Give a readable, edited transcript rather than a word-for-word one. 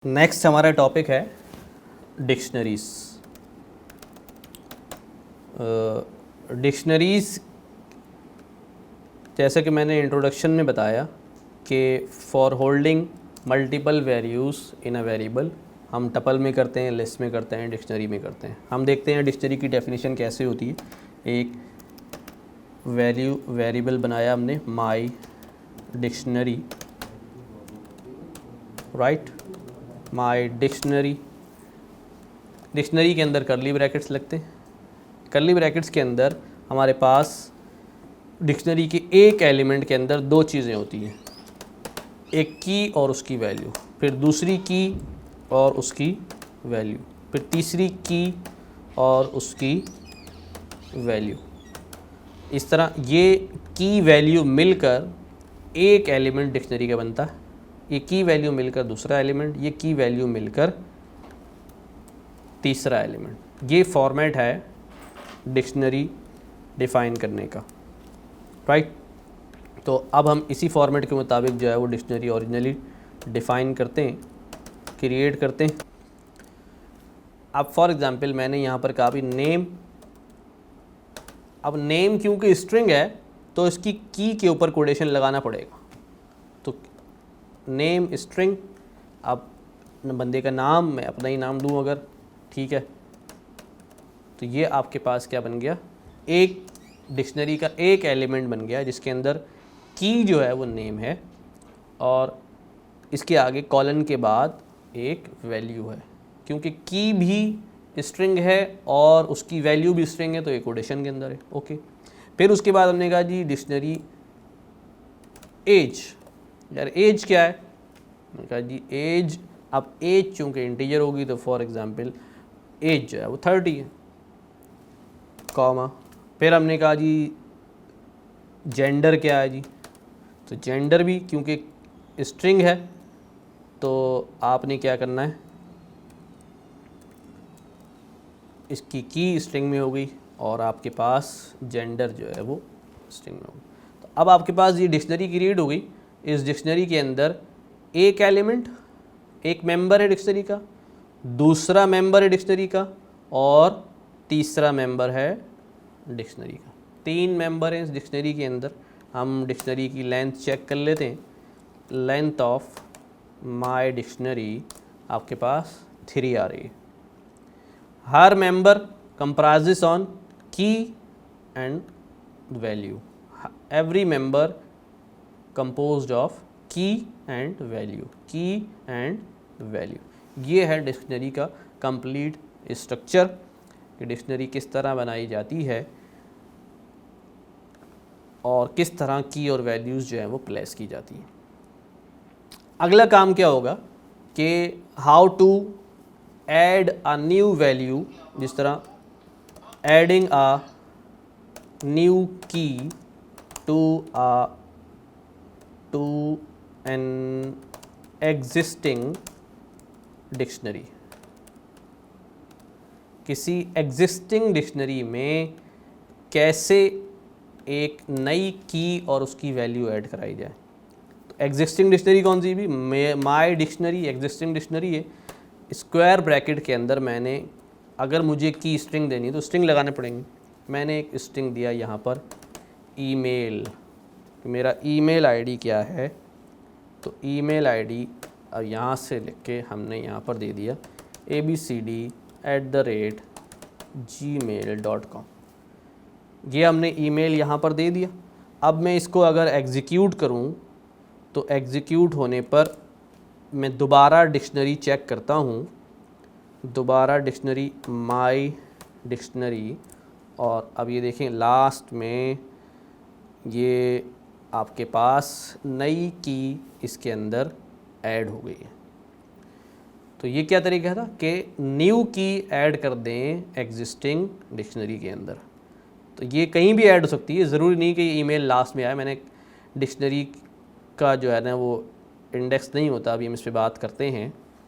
Next हमारा topic है dictionaries. Dictionaries जैसे कि मैंने इंट्रोडक्शन में बताया कि for holding multiple values in a variable, हम टपल में करते हैं, लिस्ट में करते हैं, डिक्शनरी में करते हैं। हम देखते हैं डिक्शनरी की डेफिनेशन कैसे होती है। एक वेरिएबल बनाया हमने, माई डिक्शनरी, राइट, माई डिक्शनरी। डिक्शनरी के अंदर कर्ली ब्रैकेट्स लगते हैं। कर्ली ब्रैकेट्स के अंदर हमारे पास डिक्शनरी के एक एलिमेंट के अंदर दो चीज़ें होती हैं, एक की और उसकी वैल्यू, फिर दूसरी की और उसकी वैल्यू, फिर तीसरी की और उसकी वैल्यू। इस तरह ये की वैल्यू मिलकर एक एलिमेंट डिक्शनरी का बनता है। ये की वैल्यू मिलकर दूसरा एलिमेंट, ये की वैल्यू मिलकर तीसरा एलिमेंट। ये फॉर्मेट है डिक्शनरी डिफ़ाइन करने का, राइट। तो अब हम इसी फॉर्मेट के मुताबिक जो है वो डिक्शनरी ओरिजिनली डिफ़ाइन करते हैं, क्रिएट करते हैं। अब फॉर एग्ज़ाम्पल मैंने यहाँ पर कहा भी नेम। अब नेम क्योंकि स्ट्रिंग है तो इसकी की के ऊपर कोटेशन लगाना पड़ेगा। तो नेम स्ट्रिंग, अब बंदे का नाम मैं अपना ही नाम दूँ अगर, ठीक है, तो ये आपके पास क्या बन गया, एक डिक्शनरी का एक एलिमेंट बन गया जिसके अंदर की जो है वो नेम है और इसके आगे कॉलन के बाद एक वैल्यू है। क्योंकि की भी स्ट्रिंग है और उसकी वैल्यू भी स्ट्रिंग है तो एक कोटेशन के अंदर है, ओके। फिर उसके बाद हमने कहा जी डिक्शनरी एज। यार एज क्या है, मैंने कहा जी एज, अब एज चूँकि इंटीजर होगी तो फॉर एग्ज़ाम्पल एज जो है वो 30 है, कॉमा। फिर हमने कहा जी जेंडर क्या है जी, तो जेंडर भी क्योंकि स्ट्रिंग है तो आपने क्या करना है, इसकी की स्ट्रिंग में हो गई और आपके पास जेंडर जो है वो स्ट्रिंग में होगी। तो अब आपके पास ये डिक्शनरी क्रिएट हो गई। इस डिक्शनरी के अंदर एक एलिमेंट, एक मेंबर है डिक्शनरी का, दूसरा मेंबर है डिक्शनरी का और तीसरा मेंबर है डिक्शनरी का। तीन मेंबर हैं इस डिक्शनरी के अंदर। हम डिक्शनरी की लेंथ चेक कर लेते हैं। लेंथ ऑफ माय डिक्शनरी आपके पास 3 आ रही है। हर मेंबर कंप्राइजेस ऑन की and value. Every member composed of की एंड वैल्यू, की एंड वैल्यू। ये है डिक्शनरी का कंप्लीट स्ट्रक्चर कि डिक्शनरी किस तरह बनाई जाती है और किस तरह की और वैल्यूज़ जो है वो प्लेस की जाती है। अगला काम क्या होगा कि how to add a new value, जिस तरह adding a new key to an existing dictionary. किसी एग्जिस्टिंग डिक्शनरी में कैसे एक नई की और उसकी वैल्यू ऐड कराई जाए। तो एग्जिस्टिंग डिक्शनरी कौन सी भी, माय डिक्शनरी एग्जिस्टिंग डिक्शनरी है। स्क्वायर ब्रैकेट के अंदर मैंने अगर मुझे की स्ट्रिंग देनी है तो स्ट्रिंग लगाने पड़ेंगे। मैंने एक स्ट्रिंग दिया यहाँ पर ईमेल, मेरा ईमेल आईडी क्या है, तो ईमेल आईडी अब यहाँ से लिख के हमने यहाँ पर दे दिया abcd@gmail.com। ये हमने ईमेल यहाँ पर दे दिया। अब मैं इसको अगर एग्जीक्यूट करूँ तो एग्जीक्यूट होने पर मैं दोबारा डिक्शनरी चेक करता हूँ, दोबारा डिक्शनरी माय डिक्शनरी, और अब ये देखें लास्ट में ये आपके पास नई की इसके अंदर ऐड हो गई है। तो ये क्या तरीका था कि न्यू की ऐड कर दें एग्जिस्टिंग डिक्शनरी के अंदर। तो ये कहीं भी ऐड हो सकती है, ज़रूरी नहीं कि ईमेल लास्ट में आए। मैंने डिक्शनरी का जो है ना वो इंडेक्स नहीं होता, अभी हम इस पर बात करते हैं।